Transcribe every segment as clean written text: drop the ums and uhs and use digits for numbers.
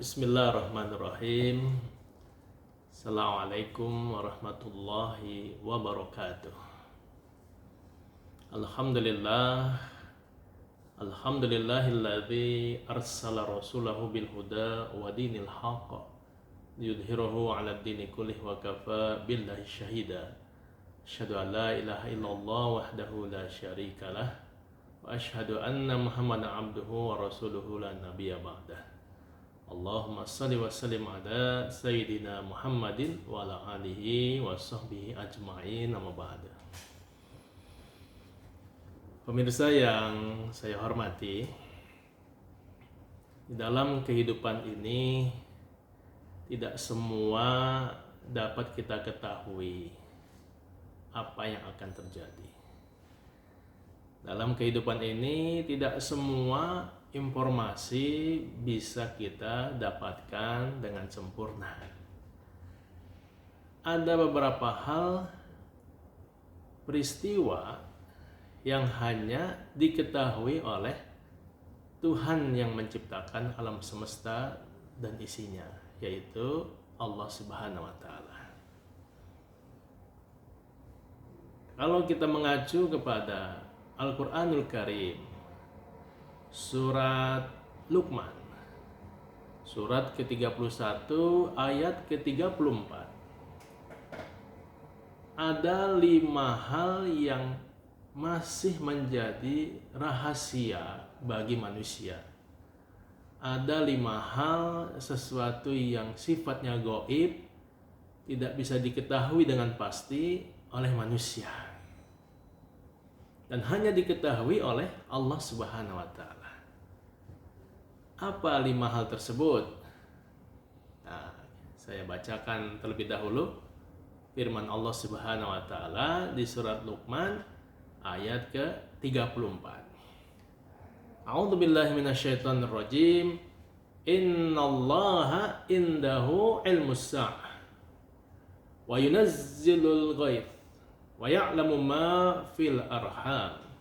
Bismillahirrahmanirrahim. Assalamualaikum warahmatullahi wabarakatuh. Alhamdulillah. Alhamdulillahilladzi arsala rasulahu bil huda wa dinil haqq liyudhhirahu 'ala ad-dini kullih wa kafa billahi syahida. Asyhadu an la ilaha illallah wahdahu la syarikalah wa asyhadu anna Muhammadan 'abduhu wa rasuluhu la nabiyya ba'dah. Allahumma salli wa sallim ala Sayyidina Muhammadin wa ala alihi wa sahbihi ajma'in, amma ba'da. Pemirsa yang saya hormati, di dalam kehidupan ini tidak semua dapat kita ketahui apa yang akan terjadi. Dalam kehidupan ini tidak semua informasi bisa kita dapatkan dengan sempurna. Ada beberapa hal peristiwa yang hanya diketahui oleh Tuhan yang menciptakan alam semesta dan isinya, yaitu Allah Subhanahu wa Ta'ala. Kalau kita mengacu kepada Al-Quranul Karim, Surat Luqman, surat ke-31 ayat ke-34, ada 5 hal yang masih menjadi rahasia bagi manusia. Ada 5 hal, sesuatu yang sifatnya gaib, tidak bisa diketahui dengan pasti oleh manusia, dan hanya diketahui oleh Allah Subhanahu wa Ta'ala. Apa 5 hal tersebut? Nah, saya bacakan terlebih dahulu firman Allah Subhanahu wa Ta'ala di surat Luqman ayat ke-34. A'udzubillahi minasyaitonirrajim. Innallaha indahu ilmus sa'ah wa yunazzilul ghaits wa ya'lamu ma fil arham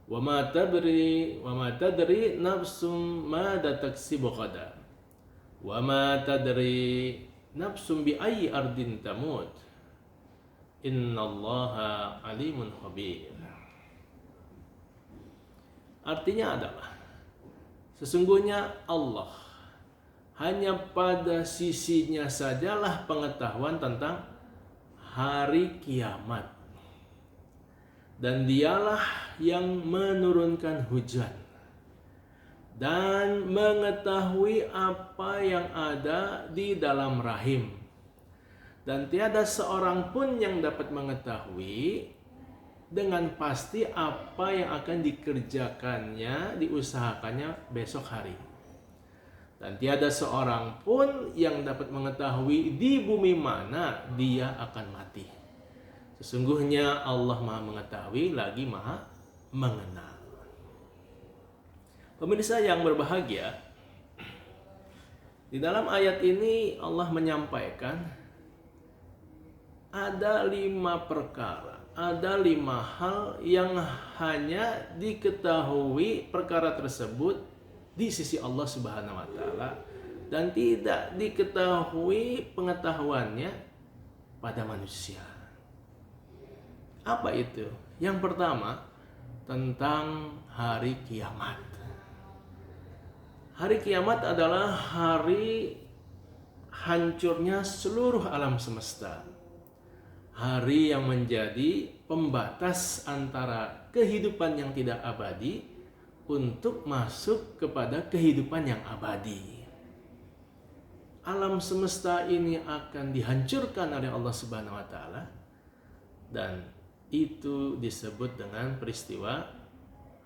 wa ma tadri nafsum madza taksibu ghadan wa ma tadri nafsum bi ayyi ardin tamut innallaha alimun khabir. Artinya adalah, sesungguhnya Allah hanya pada sisinya sajalah pengetahuan tentang hari kiamat, dan dialah yang menurunkan hujan dan mengetahui apa yang ada di dalam rahim, dan tiada seorang pun yang dapat mengetahui dengan pasti apa yang akan dikerjakannya, diusahakannya besok hari, dan tiada seorang pun yang dapat mengetahui di bumi mana dia akan mati. Sesungguhnya Allah Maha mengetahui lagi Maha mengenal. Pemirsa yang berbahagia, di dalam ayat ini Allah menyampaikan ada 5 perkara, ada 5 hal yang hanya diketahui perkara tersebut di sisi Allah Subhanahu wa Ta'ala, dan tidak diketahui pengetahuannya pada manusia. Apa itu? Yang pertama, tentang hari kiamat. Hari kiamat adalah hari hancurnya seluruh alam semesta. Hari yang menjadi pembatas antara kehidupan yang tidak abadi untuk masuk kepada kehidupan yang abadi. Alam semesta ini akan dihancurkan oleh Allah Subhanahu wa Ta'ala, dan itu disebut dengan peristiwa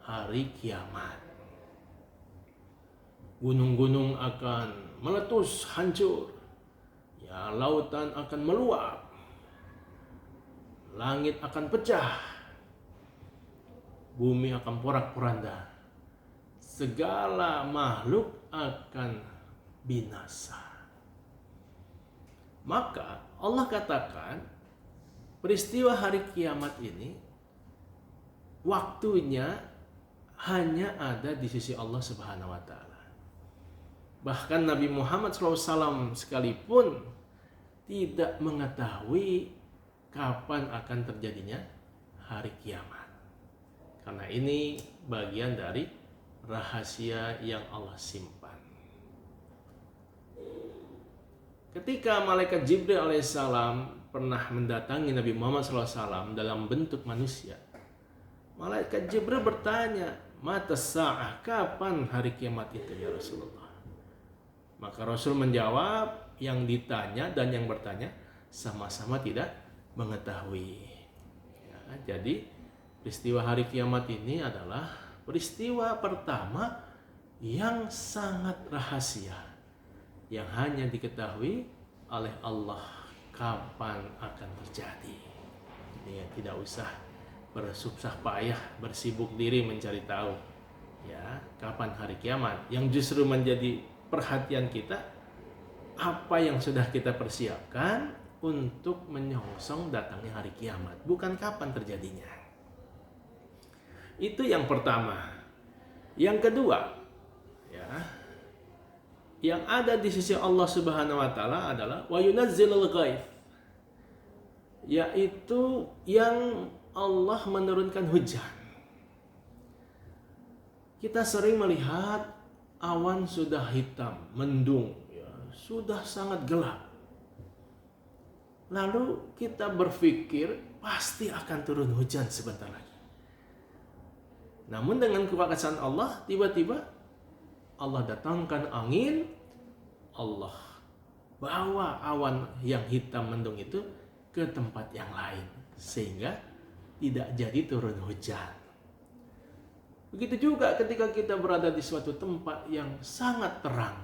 hari kiamat. Gunung-gunung akan meletus hancur, ya, lautan akan meluap, langit akan pecah, bumi akan porak-poranda, segala makhluk akan binasa. Maka Allah katakan, peristiwa hari kiamat ini waktunya hanya ada di sisi Allah Subhanahu wa Ta'ala. Bahkan Nabi Muhammad SAW sekalipun tidak mengetahui kapan akan terjadinya hari kiamat. Karena ini bagian dari rahasia yang Allah simpan. Ketika malaikat Jibril alaihissalam pernah mendatangi Nabi Muhammad SAW dalam bentuk manusia, malaikat Jibril bertanya, "Mata sa'ah, kapan hari kiamat itu ya Rasulullah?" Maka Rasul menjawab, yang ditanya dan yang bertanya sama-sama tidak mengetahui. Ya, jadi peristiwa hari kiamat ini adalah peristiwa pertama yang sangat rahasia, yang hanya diketahui oleh Allah kapan akan terjadi. Jadi ya, tidak usah bersusah payah bersibuk diri mencari tahu ya kapan hari kiamat. Yang justru menjadi perhatian kita, apa yang sudah kita persiapkan untuk menyongsong datangnya hari kiamat, bukan kapan terjadinya. Itu yang pertama. Yang kedua, ya, yang ada di sisi Allah Subhanahu wa taala adalah wa yunazzilul ghaith, yaitu yang Allah menurunkan hujan. Kita sering melihat awan sudah hitam, mendung, ya, sudah sangat gelap. Lalu kita berpikir pasti akan turun hujan sebentar lagi. Namun dengan kekuasaan Allah, tiba-tiba Allah datangkan angin, Allah bawa awan yang hitam mendung itu ke tempat yang lain, sehingga tidak jadi turun hujan. Begitu juga ketika kita berada di suatu tempat yang sangat terang,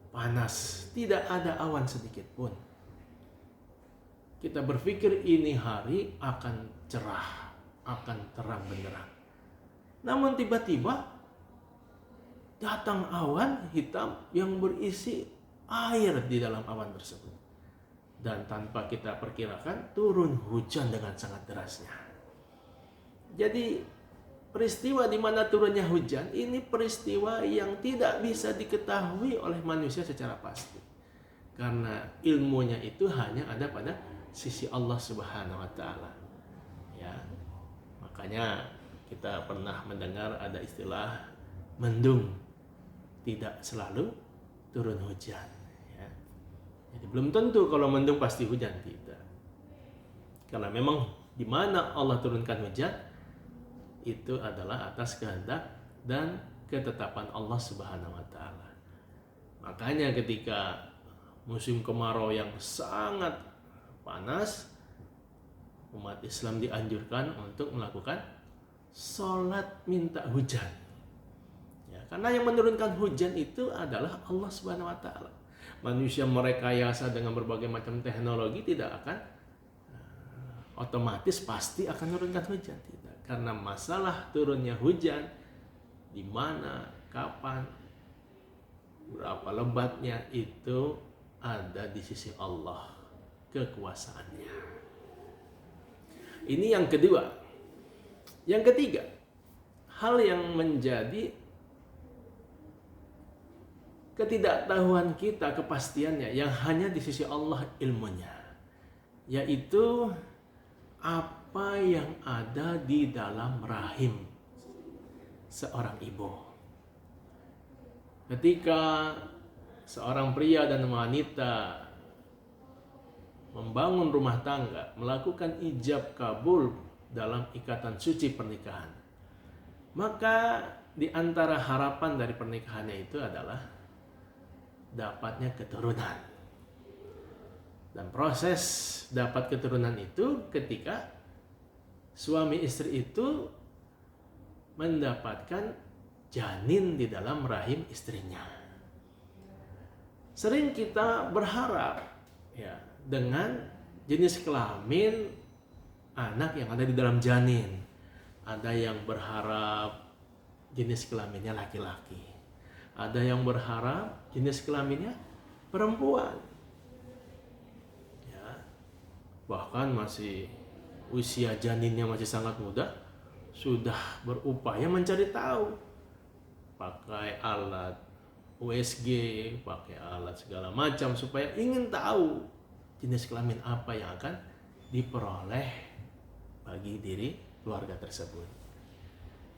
panas, tidak ada awan sedikit pun. Kita berpikir ini hari akan cerah, akan terang benderang. Namun tiba-tiba datang awan hitam yang berisi air di dalam awan tersebut. Dan tanpa kita perkirakan turun hujan dengan sangat derasnya. Jadi peristiwa di mana turunnya hujan ini peristiwa yang tidak bisa diketahui oleh manusia secara pasti. Karena ilmunya itu hanya ada pada sisi Allah Subhanahu wa taala. Ya. Makanya kita pernah mendengar ada istilah mendung, tidak selalu turun hujan. Ya. Jadi belum tentu kalau mendung pasti hujan, tidak. Karena memang di mana Allah turunkan hujan itu adalah atas kehendak dan ketetapan Allah Subhanahu wa taala. Makanya ketika musim kemarau yang sangat panas, umat Islam dianjurkan untuk melakukan sholat minta hujan. Ya, karena yang menurunkan hujan itu adalah Allah Subhanahu wa taala. Manusia merekayasa dengan berbagai macam teknologi tidak akan otomatis pasti akan menurunkan hujan, tidak. Karena masalah turunnya hujan di mana, kapan, berapa lebatnya itu ada di sisi Allah, kekuasaannya. Ini yang kedua. Yang ketiga, hal yang menjadi ketidaktahuan kita, kepastiannya yang hanya di sisi Allah ilmunya, yaitu apa yang ada di dalam rahim seorang ibu. Ketika seorang pria dan wanita membangun rumah tangga, melakukan ijab kabul dalam ikatan suci pernikahan, maka di antara harapan dari pernikahannya itu adalah dapatnya keturunan. Dan proses dapat keturunan itu ketika suami istri itu mendapatkan janin di dalam rahim istrinya. Sering kita berharap ya dengan jenis kelamin anak yang ada di dalam janin. Ada yang berharap jenis kelaminnya laki-laki. Ada yang berharap jenis kelaminnya perempuan. Ya. Bahkan masih usia janinnya masih sangat muda, sudah berupaya mencari tahu. Pakai alat USG, pakai alat segala macam supaya ingin tahu jenis kelamin apa yang akan diperoleh bagi diri keluarga tersebut.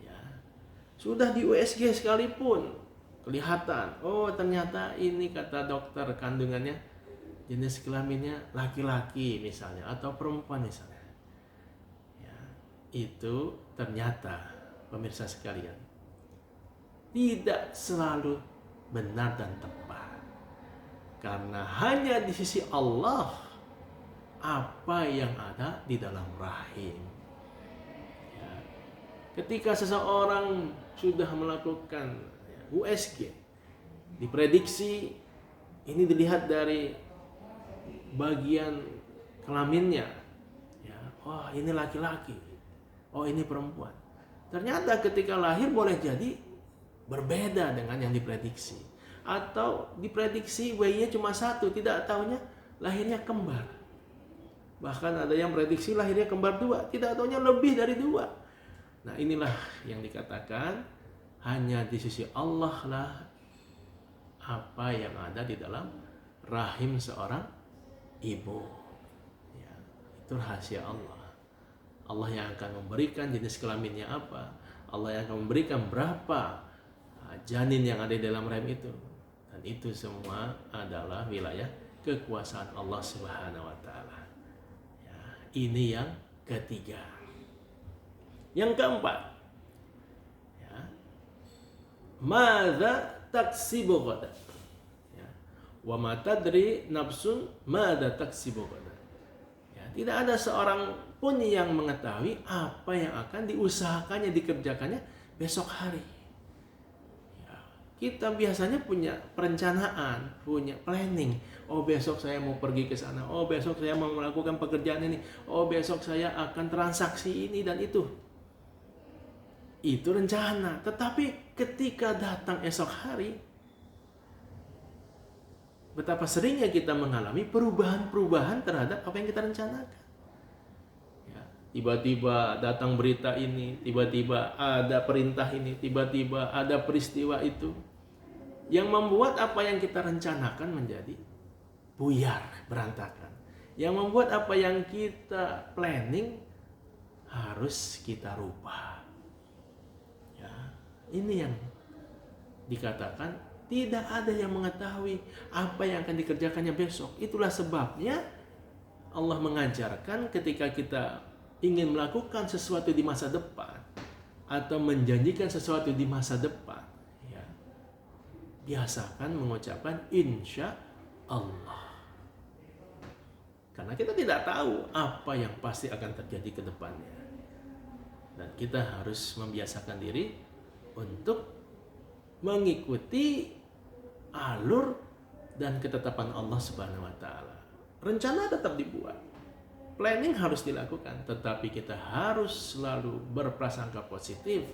Ya. Sudah di USG sekalipun kelihatan, oh ternyata ini kata dokter kandungannya jenis kelaminnya laki-laki misalnya atau perempuan misalnya. Ya, itu ternyata pemirsa sekalian tidak selalu benar dan tepat. Karena hanya di sisi Allah apa yang ada di dalam rahim. Ya. Ketika seseorang sudah melakukan USG, diprediksi ini dilihat dari bagian kelaminnya, ya, oh ini laki-laki, oh ini perempuan. Ternyata ketika lahir boleh jadi berbeda dengan yang diprediksi, atau diprediksi bayinya cuma satu, tidak tahunya lahirnya kembar. Bahkan ada yang prediksi lahirnya kembar dua, tidak tahunya lebih dari dua. Nah inilah yang dikatakan hanya di sisi Allah lah apa yang ada di dalam rahim seorang ibu. Ya, itu rahasia Allah. Allah yang akan memberikan jenis kelaminnya apa, Allah yang akan memberikan berapa janin yang ada di dalam rahim itu. Dan itu semua adalah wilayah kekuasaan Allah Subhanahu wa taala. Ya, ini yang ketiga. Yang keempat, madza taksibu ghadan, ya, wa ma tadri nafsun madza taksibu ghadan. Ya, tidak ada seorang pun yang mengetahui apa yang akan diusahakannya, dikerjakannya besok hari. Ya, kita biasanya punya perencanaan, punya planning. Oh besok saya mau pergi ke sana, oh besok saya mau melakukan pekerjaan ini, oh besok saya akan transaksi ini dan itu. Itu rencana, tetapi ketika datang esok hari, betapa seringnya kita mengalami perubahan-perubahan terhadap apa yang kita rencanakan. Ya, tiba-tiba datang berita ini, tiba-tiba ada perintah ini, tiba-tiba ada peristiwa itu, yang membuat apa yang kita rencanakan menjadi buyar, berantakan. Yang membuat apa yang kita planning harus kita rubah. Ini yang dikatakan tidak ada yang mengetahui apa yang akan dikerjakannya besok. Itulah sebabnya Allah mengajarkan ketika kita ingin melakukan sesuatu di masa depan atau menjanjikan sesuatu di masa depan, ya, biasakan mengucapkan insya Allah. Karena kita tidak tahu apa yang pasti akan terjadi ke depannya. Dan kita harus membiasakan diri untuk mengikuti alur dan ketetapan Allah Subhanahu wa taala. Rencana tetap dibuat, planning harus dilakukan, tetapi kita harus selalu berprasangka positif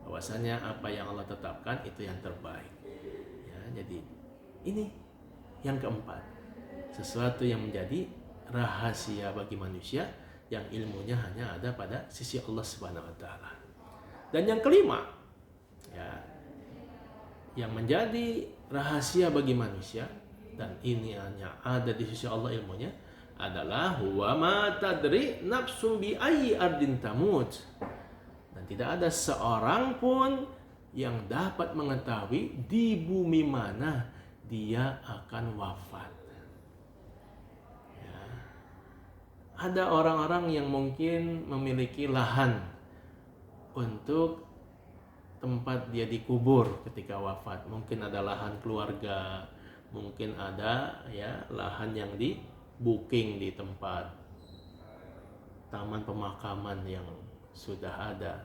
bahwasanya apa yang Allah tetapkan itu yang terbaik. Ya, jadi ini yang keempat, sesuatu yang menjadi rahasia bagi manusia yang ilmunya hanya ada pada sisi Allah Subhanahu wa taala. Dan yang kelima, ya, yang menjadi rahasia bagi manusia dan ini hanya ada di sisi Allah ilmunya adalah huwa ma tadri nafsun bi ayyi ardin tamut. Dan tidak ada seorang pun yang dapat mengetahui di bumi mana dia akan wafat. Ya. Ada orang-orang yang mungkin memiliki lahan untuk tempat dia dikubur ketika wafat. Mungkin ada lahan keluarga, mungkin ada ya lahan yang di booking di tempat taman pemakaman yang sudah ada.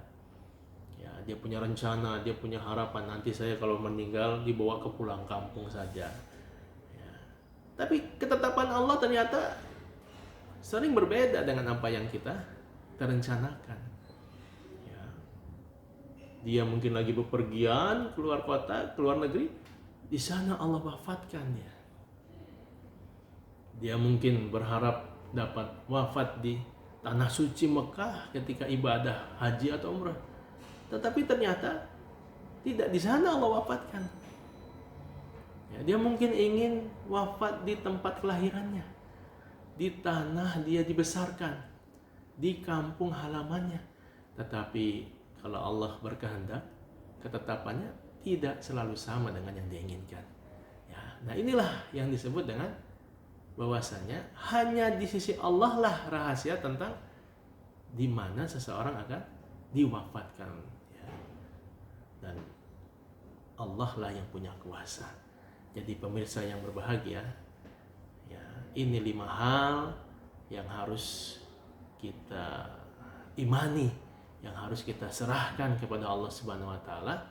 Ya, dia punya rencana, dia punya harapan nanti saya kalau meninggal dibawa ke pulang kampung saja. Ya. Tapi ketetapan Allah ternyata sering berbeda dengan apa yang kita terencanakan. Dia mungkin lagi bepergian keluar kota, keluar negeri, di sana Allah wafatkan dia. Dia mungkin berharap dapat wafat di tanah suci Mekah ketika ibadah haji atau umrah, tetapi ternyata tidak di sana Allah wafatkan. Ya, dia mungkin ingin wafat di tempat kelahirannya, di tanah dia dibesarkan, di kampung halamannya. Tetapi kalau Allah berkehendak, ketetapannya tidak selalu sama dengan yang diinginkan. Ya, nah inilah yang disebut dengan bahwasanya hanya di sisi Allah lah rahasia tentang di mana seseorang akan diwafatkan. Ya. Dan Allah lah yang punya kuasa. Jadi pemirsa yang berbahagia, ya, ini 5 hal yang harus kita imani, yang harus kita serahkan kepada Allah Subhanahu wa taala.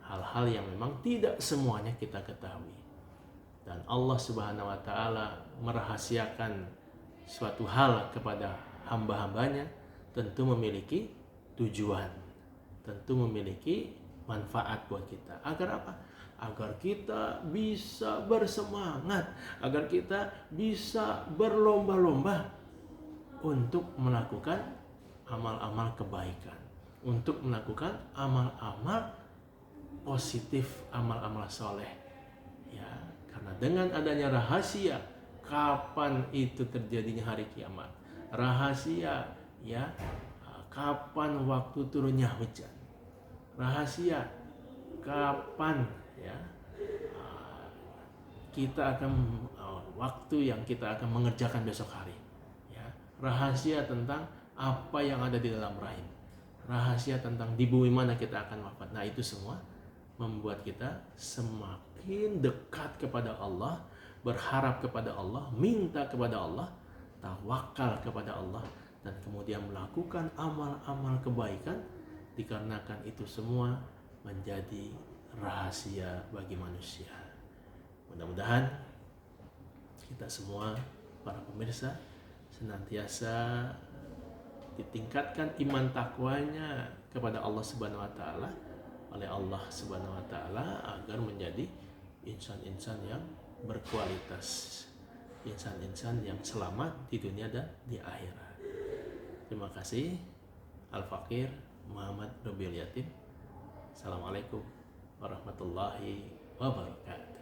Hal-hal yang memang tidak semuanya kita ketahui. Dan Allah Subhanahu wa taala merahasiakan suatu hal kepada hamba-hambanya tentu memiliki tujuan, tentu memiliki manfaat buat kita. Agar apa? Agar kita bisa bersemangat, agar kita bisa berlomba-lomba untuk melakukan amal-amal kebaikan, untuk melakukan amal-amal positif, amal-amal soleh. Ya, karena dengan adanya rahasia kapan itu terjadinya hari kiamat, rahasia ya kapan waktu turunnya hujan, rahasia kapan ya kita akan waktu yang kita akan mengerjakan besok hari, ya, rahasia tentang apa yang ada di dalam rahim, rahasia tentang di bumi mana kita akan wafat. Nah itu semua membuat kita semakin dekat kepada Allah, berharap kepada Allah, minta kepada Allah, tawakal kepada Allah, dan kemudian melakukan amal-amal kebaikan, dikarenakan itu semua menjadi rahasia bagi manusia. Mudah-mudahan kita semua para pemirsa senantiasa ditingkatkan iman takwanya kepada Allah Subhanahu wa taala oleh Allah Subhanahu wa taala agar menjadi insan-insan yang berkualitas, insan-insan yang selamat di dunia dan di akhirat. Terima kasih. Al-Fakir Muhammad Robil Yatim. Assalamualaikum warahmatullahi wabarakatuh.